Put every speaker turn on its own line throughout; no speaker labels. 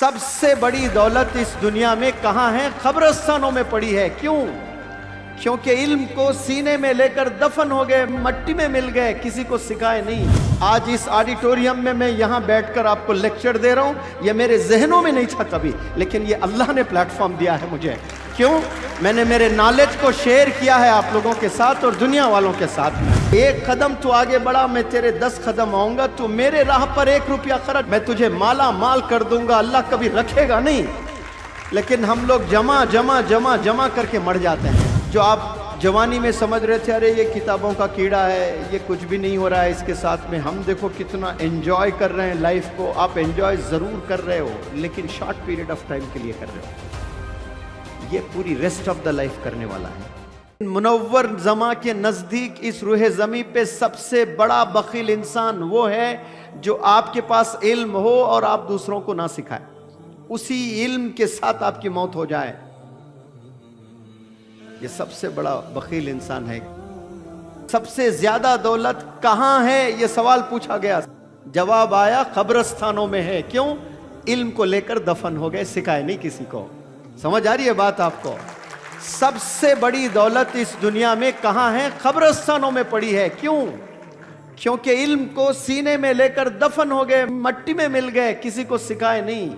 सबसे बड़ी दौलत इस दुनिया में कहाँ है? कब्रिस्तानों में पड़ी है। क्यों? क्योंकि इल्म को सीने में लेकर दफन हो गए, मट्टी में मिल गए, किसी को सिखाए नहीं। आज इस ऑडिटोरियम में मैं यहाँ बैठकर आपको लेक्चर दे रहा हूँ, ये मेरे जहनों में नहीं था कभी, लेकिन ये अल्लाह ने प्लेटफॉर्म दिया है मुझे। क्यों? मैंने मेरे नॉलेज को शेयर किया है आप लोगों के साथ और दुनिया वालों के साथ। एक कदम तू आगे बढ़ा, मैं तेरे 10 कदम आऊंगा। तू मेरे राह पर 1 रुपया खर्च, मैं तुझे माला माल कर दूंगा। अल्लाह कभी रखेगा नहीं, लेकिन हम लोग जमा जमा जमा जमा करके मर जाते हैं। जो आप जवानी में समझ रहे थे अरे ये किताबों का कीड़ा है, ये कुछ भी नहीं हो रहा है इसके साथ में, हम देखो कितना एंजॉय कर रहे हैं लाइफ को। आप एंजॉय ज़रूर कर रहे हो, लेकिन शॉर्ट पीरियड ऑफ टाइम के लिए कर रहे हो। ये पूरी रेस्ट ऑफ द लाइफ करने वाला है। मुनव्वर जमा के नज़दीक इस रूह ज़मी पे सबसे बड़ा बखील इंसान वो है जो आपके पास इल्म हो और आप दूसरों को ना सिखाए, उसी इल्म के साथ आपकी मौत हो जाए। ये सबसे बड़ा बखील इंसान है। सबसे ज्यादा दौलत कहाँ है, ये सवाल पूछा गया, जवाब आया कब्रिस्तानों में है। क्यों? इल्म को लेकर दफन हो गए, सिखाए नहीं किसी को। समझ आ रही है बात आपको? सबसे बड़ी दौलत इस दुनिया में कहाँ है? कब्रिस्तानों में पड़ी है। क्यों? क्योंकि इल्म को सीने में लेकर दफन हो गए, मट्टी में मिल गए, किसी को सिखाए नहीं।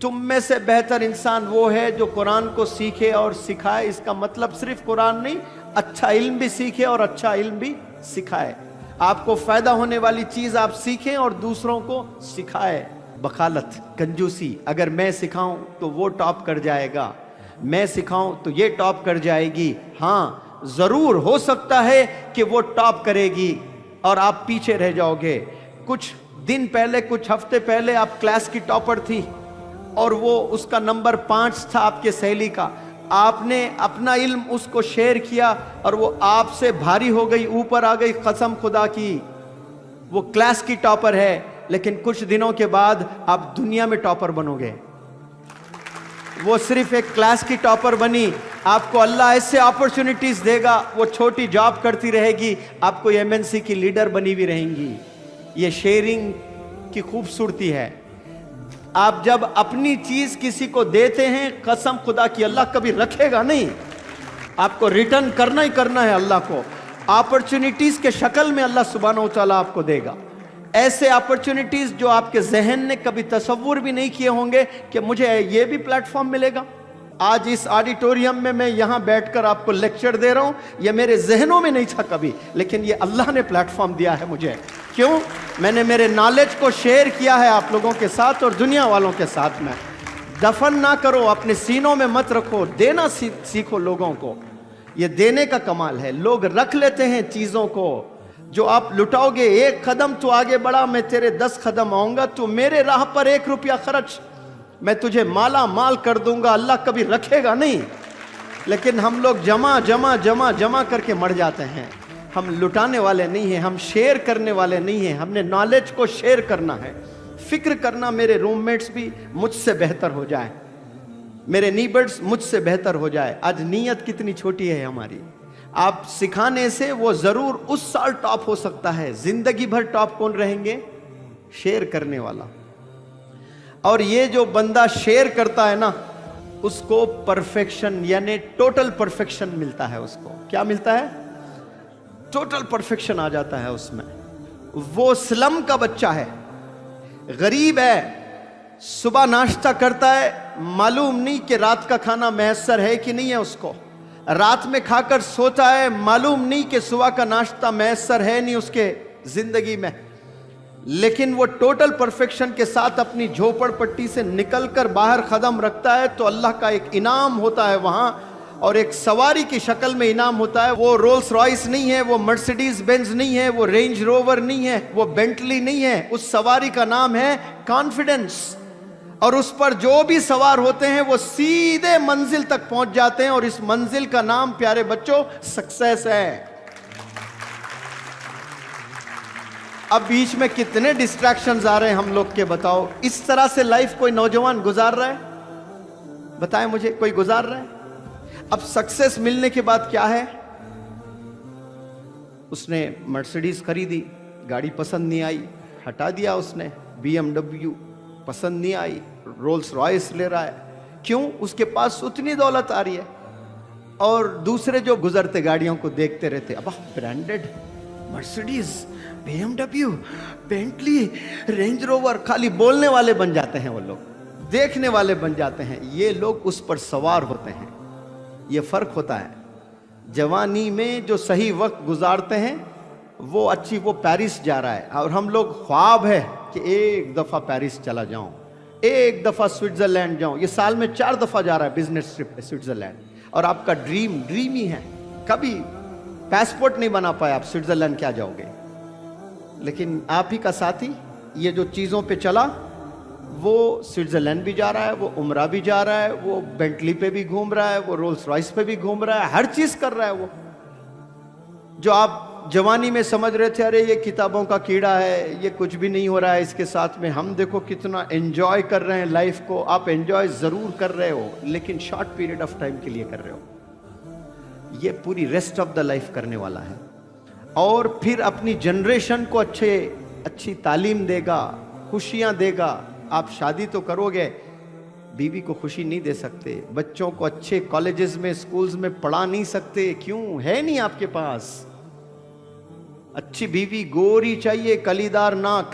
तुम में से बेहतर इंसान वो है जो कुरान को सीखे और सिखाए। इसका मतलब सिर्फ कुरान नहीं, अच्छा इल्म भी सीखे और अच्छा इल्म भी सिखाए। आपको फायदा होने वाली चीज आप सीखें और दूसरों को सिखाए। बखालत, कंजूसी, अगर मैं सिखाऊं तो वो टॉप कर जाएगा, मैं सिखाऊं तो ये टॉप कर जाएगी। हाँ, जरूर हो सकता है कि वो टॉप करेगी और आप पीछे रह जाओगे। कुछ दिन पहले, कुछ हफ्ते पहले आप क्लास की टॉपर थी और वो उसका नंबर 5 था आपके सहेली का। आपने अपना इल्म उसको शेयर किया और वो आपसे भारी हो गई, ऊपर आ गई, कसम खुदा की वो क्लास की टॉपर है, लेकिन कुछ दिनों के बाद आप दुनिया में टॉपर बनोगे। वो सिर्फ एक क्लास की टॉपर बनी, आपको अल्लाह ऐसे अपॉर्चुनिटीज देगा, वो छोटी जॉब करती रहेगी, आपको एमएनसी की लीडर बनी भी रहेंगी। ये शेयरिंग की खूबसूरती है। आप जब अपनी चीज किसी को देते हैं, कसम खुदा की अल्लाह कभी रखेगा नहीं, आपको रिटर्न करना ही करना है अल्लाह को। अपॉर्चुनिटीज के शक्ल में अल्लाह सुब्हानहू तआला आपको देगा, ऐसे अपॉर्चुनिटीज जो आपके जहन ने कभी तसव्वुर भी नहीं किए होंगे कि मुझे ये भी प्लेटफॉर्म मिलेगा। आज इस ऑडिटोरियम में मैं यहाँ बैठकर आपको लेक्चर दे रहा हूँ, ये मेरे जहनों में नहीं था कभी, लेकिन ये अल्लाह ने प्लेटफॉर्म दिया है मुझे। क्यों? मैंने मेरे नॉलेज को शेयर किया है आप लोगों के साथ और दुनिया वालों के साथ में। दफन ना करो, अपने सीनों में मत रखो, देना सीखो लोगों को। ये देने का कमाल है। लोग रख लेते हैं चीज़ों को, जो आप लुटाओगे। 1 कदम तू आगे बढ़ा, मैं तेरे 10 कदम आऊंगा। तू मेरे राह पर 1 रुपया खर्च, मैं तुझे माला माल कर दूंगा। अल्लाह कभी रखेगा नहीं, लेकिन हम लोग जमा जमा जमा जमा करके मर जाते हैं। हम लुटाने वाले नहीं हैं, हम शेयर करने वाले नहीं हैं। हमने नॉलेज को शेयर करना है, फिक्र करना मेरे रूममेट्स भी मुझसे बेहतर हो जाए, मेरे नीबर्स मुझसे बेहतर हो जाए। आज नीयत कितनी छोटी है हमारी। आप सिखाने से वो जरूर उस साल टॉप हो सकता है, जिंदगी भर टॉप कौन रहेंगे? शेयर करने वाला। और ये जो बंदा शेयर करता है ना, उसको परफेक्शन यानी टोटल परफेक्शन मिलता है। उसको क्या मिलता है? टोटल परफेक्शन आ जाता है उसमें। वो स्लम का बच्चा है, गरीब है, सुबह नाश्ता करता है, मालूम नहीं कि रात का खाना मैसर है कि नहीं है उसको। रात में खाकर सोता है, मालूम नहीं कि सुबह का नाश्ता मैसर है नहीं उसके जिंदगी में। लेकिन वो टोटल परफेक्शन के साथ अपनी झोपड़पट्टी से निकलकर बाहर कदम रखता है तो अल्लाह का एक इनाम होता है वहां, और एक सवारी की शक्ल में इनाम होता है। वो रोल्स रॉयस नहीं है, वो मर्सिडीज बेंज नहीं है, वो रेंज रोवर नहीं है, वो बेंटली नहीं है। उस सवारी का नाम है कॉन्फिडेंस। और उस पर जो भी सवार होते हैं वो सीधे मंजिल तक पहुंच जाते हैं, और इस मंजिल का नाम, प्यारे बच्चों, सक्सेस है। अब बीच में कितने डिस्ट्रैक्शंस आ रहे हैं हम लोग के, बताओ। इस तरह से लाइफ कोई नौजवान गुजार रहा है? बताएं मुझे, कोई गुजार रहा है? अब सक्सेस मिलने के बाद क्या है? उसने मर्सिडीज खरीदी, गाड़ी पसंद नहीं आई, हटा दिया उसने, BMW, पसंद नहीं आई, रोल्स रॉयस ले रहा है, क्यों? उसके पास उतनी दौलत आ रही है। और दूसरे जो गुजरते गाड़ियों को देखते रहते, अब branded Mercedes, BMW, Bentley, range rover, खाली बोलने वाले बन जाते हैं वो लोग, देखने वाले बन जाते हैं, ये लोग उस पर सवार होते हैं। ये फर्क होता है। जवानी में जो सही वक्त गुजारते हैं वो अच्छी, वो पेरिस जा रहा है, और हम लोग ख्वाब है कि एक दफा पेरिस चला जाऊं, एक दफा स्विट्जरलैंड जाऊं। ये साल में 4 दफा जा रहा है बिजनेस ट्रिप पे स्विट्जरलैंड, और आपका ड्रीम ही है। कभी पासपोर्ट नहीं बना पाए आप, स्विट्जरलैंड क्या जाओगे? लेकिन आप ही का साथी ये जो चीज़ों पे चला, वो स्विट्जरलैंड भी जा रहा है, वो उमरा भी जा रहा है, वो बेंटली पे भी घूम रहा है, वो रोल्स रॉयस पे भी घूम रहा है, हर चीज़ कर रहा है वो। जो आप जवानी में समझ रहे थे अरे ये किताबों का कीड़ा है, ये कुछ भी नहीं हो रहा है इसके साथ में, हम देखो कितना एंजॉय कर रहे हैं लाइफ को। आप एंजॉय ज़रूर कर रहे हो, लेकिन शॉर्ट पीरियड ऑफ टाइम के लिए कर रहे हो। ये पूरी रेस्ट ऑफ द लाइफ करने वाला है, और फिर अपनी जनरेशन को अच्छी तालीम देगा, खुशियाँ देगा। आप शादी तो करोगे, बीवी को खुशी नहीं दे सकते, बच्चों को अच्छे कॉलेजेस में, स्कूल्स में पढ़ा नहीं सकते, क्यों? है नहीं आपके पास। अच्छी बीवी गोरी चाहिए, कलीदार नाक,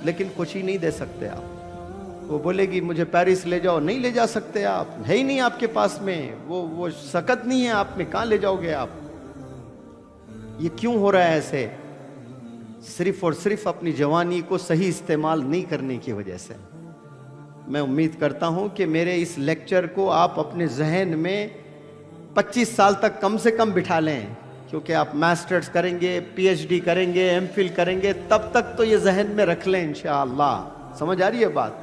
लेकिन खुशी नहीं दे सकते आप। वो बोलेगी मुझे पेरिस ले जाओ, नहीं ले जा सकते आप, है ही नहीं आपके पास में, वो सकत नहीं है आप में, कहाँ ले जाओगे आप? ये क्यों हो रहा है ऐसे? सिर्फ और सिर्फ अपनी जवानी को सही इस्तेमाल नहीं करने की वजह से। मैं उम्मीद करता हूं कि मेरे इस लेक्चर को आप अपने जहन में 25 साल तक कम से कम बिठा लें, क्योंकि आप मास्टर्स करेंगे, PhD करेंगे, MPhil करेंगे, तब तक तो ये जहन में रख लें इंशाअल्लाह। समझ आ रही है बात?